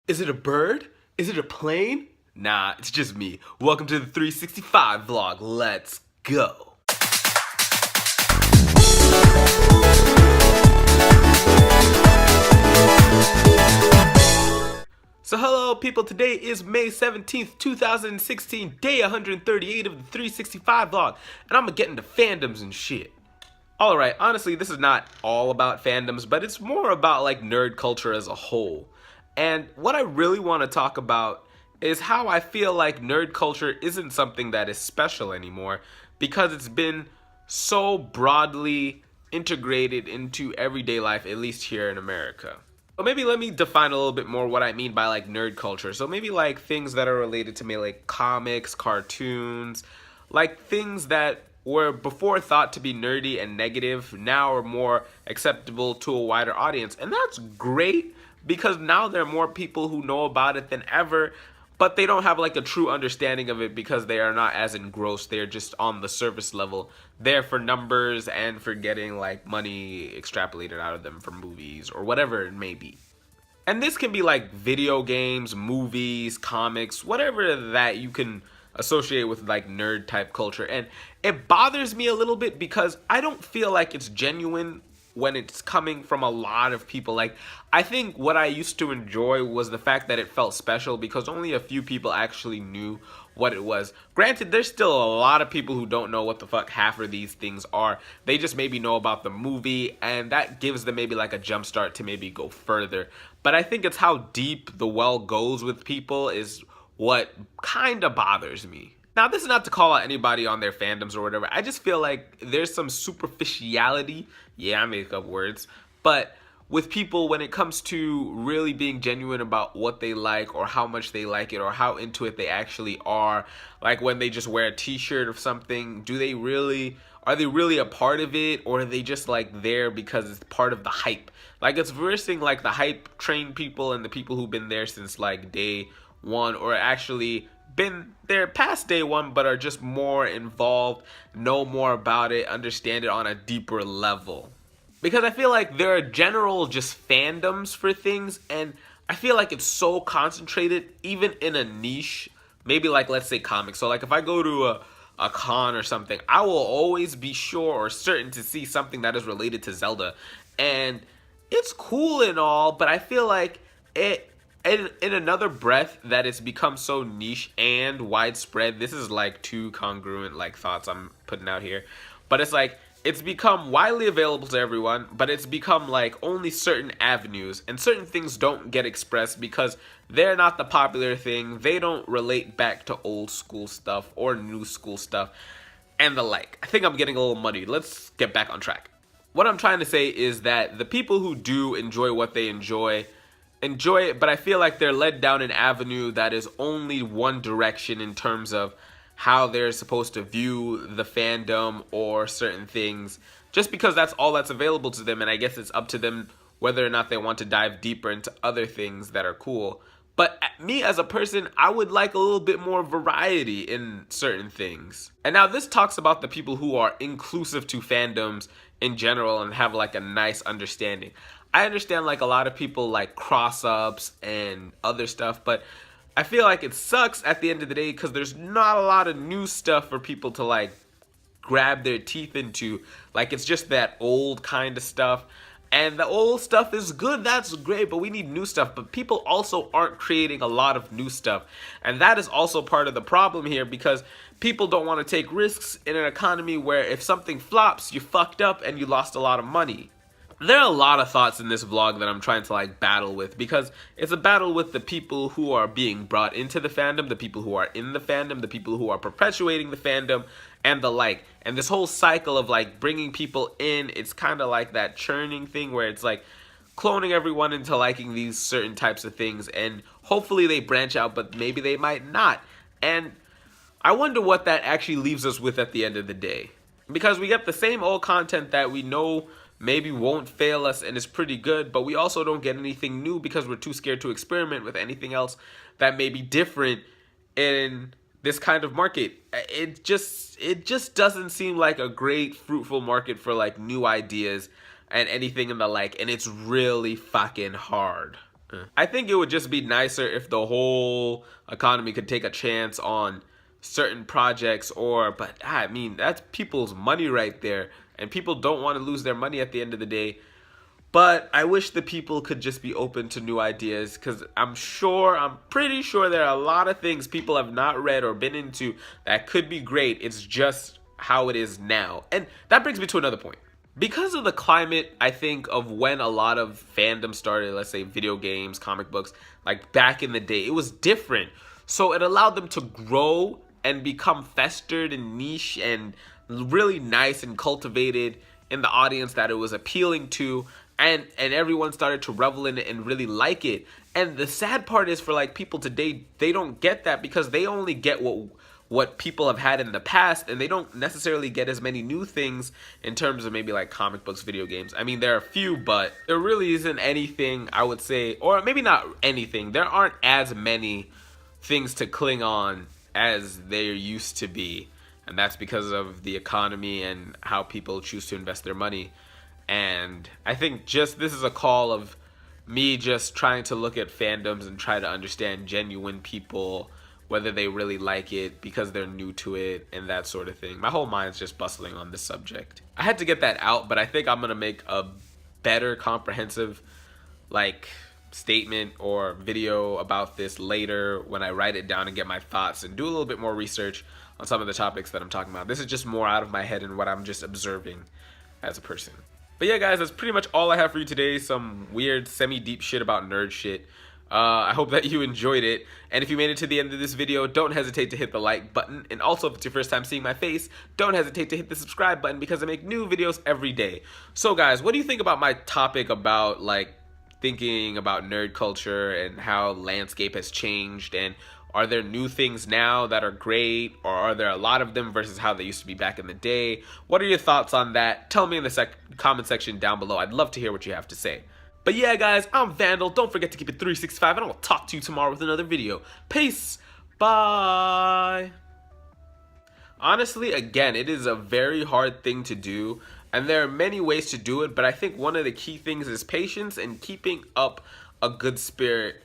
Is it a bird? Is it a plane? Nah, it's just me. Welcome to the 365 vlog. Let's go. So hello people, today is May 17th, 2016, day 138 of the 365 vlog, and I'm gonna get into fandoms and shit. Alright, honestly, this is not all about fandoms, but it's more about like nerd culture as a whole. And what I really want to talk about is how I feel like nerd culture isn't something that is special anymore because it's been so broadly integrated into everyday life, at least here in America. So maybe let me define a little bit more what I mean by like nerd culture. So maybe like things that are related to me, like comics, cartoons, like things that were before thought to be nerdy and negative now are more acceptable to a wider audience. And that's great because now there are more people who know about it than ever, but they don't have like a true understanding of it because they are not as engrossed. They're just on the surface level, there for numbers and for getting like money extrapolated out of them from movies or whatever it may be. And this can be like video games, movies, comics, whatever that you can associate with like nerd type culture. And it bothers me a little bit because I don't feel like it's genuine when it's coming from a lot of people. Like, I think what I used to enjoy was the fact that it felt special because only a few people actually knew what it was. Granted, there's still a lot of people who don't know what the fuck half of these things are. They just maybe know about the movie, and that gives them maybe like a jump start to maybe go further. But I think it's how deep the well goes with people is what kind of bothers me. Now, this is not to call out anybody on their fandoms or whatever. I just feel like there's some superficiality. Yeah, I make up words. But with people when it comes to really being genuine about what they like or how much they like it or how into it they actually are. Like when they just wear a t-shirt or something, are they really a part of it, or are they just like there because it's part of the hype? Like, it's versing like the hype train people and the people who've been there since like day one, or actually been there past day one but are just more involved, know more about it, understand it on a deeper level. Because I feel like there are general just fandoms for things, and I feel like it's so concentrated even in a niche, maybe like let's say comics. So like if I go to a con or something, I will always be sure or certain to see something that is related to Zelda. And it's cool and all, but I feel like it in another breath that it's become so niche and widespread. This is like two congruent like thoughts I'm putting out here, but it's like it's become widely available to everyone, but it's become like only certain avenues, and certain things don't get expressed because they're not the popular thing. They don't relate back to old school stuff or new school stuff and the like. I think I'm getting a little muddy. Let's get back on track. What I'm trying to say is that the people who do enjoy what they enjoy it, but I feel like they're led down an avenue that is only one direction in terms of how they're supposed to view the fandom or certain things, just because that's all that's available to them. And I guess it's up to them whether or not they want to dive deeper into other things that are cool. But me as a person, I would like a little bit more variety in certain things. And now this talks about the people who are inclusive to fandoms in general and have like a nice understanding. I understand like a lot of people like cross-ups and other stuff, but I feel like it sucks at the end of the day because there's not a lot of new stuff for people to like grab their teeth into. Like, it's just that old kind of stuff. And the old stuff is good, that's great, but we need new stuff. But people also aren't creating a lot of new stuff. And that is also part of the problem here, because people don't want to take risks in an economy where if something flops, you fucked up and you lost a lot of money. There are a lot of thoughts in this vlog that I'm trying to like battle with, because it's a battle with the people who are being brought into the fandom, the people who are in the fandom, the people who are perpetuating the fandom, and the like. And this whole cycle of like bringing people in, it's kind of like that churning thing where it's like cloning everyone into liking these certain types of things, and hopefully they branch out, but maybe they might not. And I wonder what that actually leaves us with at the end of the day, because we get the same old content that we know maybe won't fail us and is pretty good, but we also don't get anything new because we're too scared to experiment with anything else that may be different in this kind of market. It just doesn't seem like a great fruitful market for like new ideas and anything in the like, and it's really fucking hard. I think it would just be nicer if the whole economy could take a chance on certain projects, but I mean, that's people's money right there, and people don't want to lose their money at the end of the day. But I wish the people could just be open to new ideas, because I'm pretty sure there are a lot of things people have not read or been into that could be great. It's just how it is now. And that brings me to another point. Because of the climate, I think, of when a lot of fandom started, let's say video games, comic books, like back in the day, it was different. So it allowed them to grow and become festered and niche and really nice and cultivated in the audience that it was appealing to. And everyone started to revel in it and really like it. And the sad part is, for like people today, they don't get that, because they only get what people have had in the past, and they don't necessarily get as many new things in terms of maybe like comic books, video games. I mean, there are a few, but there really isn't anything, I would say, or maybe not anything. There aren't as many things to cling on as there used to be. And that's because of the economy and how people choose to invest their money. And I think just this is a call of me just trying to look at fandoms and try to understand genuine people, whether they really like it because they're new to it and that sort of thing. My whole mind's just bustling on this subject. I had to get that out, but I think I'm gonna make a better comprehensive like statement or video about this later when I write it down and get my thoughts and do a little bit more research on some of the topics that I'm talking about. This is just more out of my head and what I'm just observing as a person. But yeah, guys, that's pretty much all I have for you today. Some weird semi-deep shit about nerd shit. I hope that you enjoyed it. And if you made it to the end of this video, don't hesitate to hit the like button. And also, if it's your first time seeing my face, don't hesitate to hit the subscribe button, because I make new videos every day. So guys, what do you think about my topic about like thinking about nerd culture and how landscape has changed? And are there new things now that are great, or are there a lot of them versus how they used to be back in the day? What are your thoughts on that? Tell me in the comment section down below. I'd love to hear what you have to say. But yeah, guys, I'm Vandal. Don't forget to keep it 365, and I will talk to you tomorrow with another video. Peace. Bye. Honestly, again, it is a very hard thing to do, and there are many ways to do it, but I think one of the key things is patience and keeping up a good spirit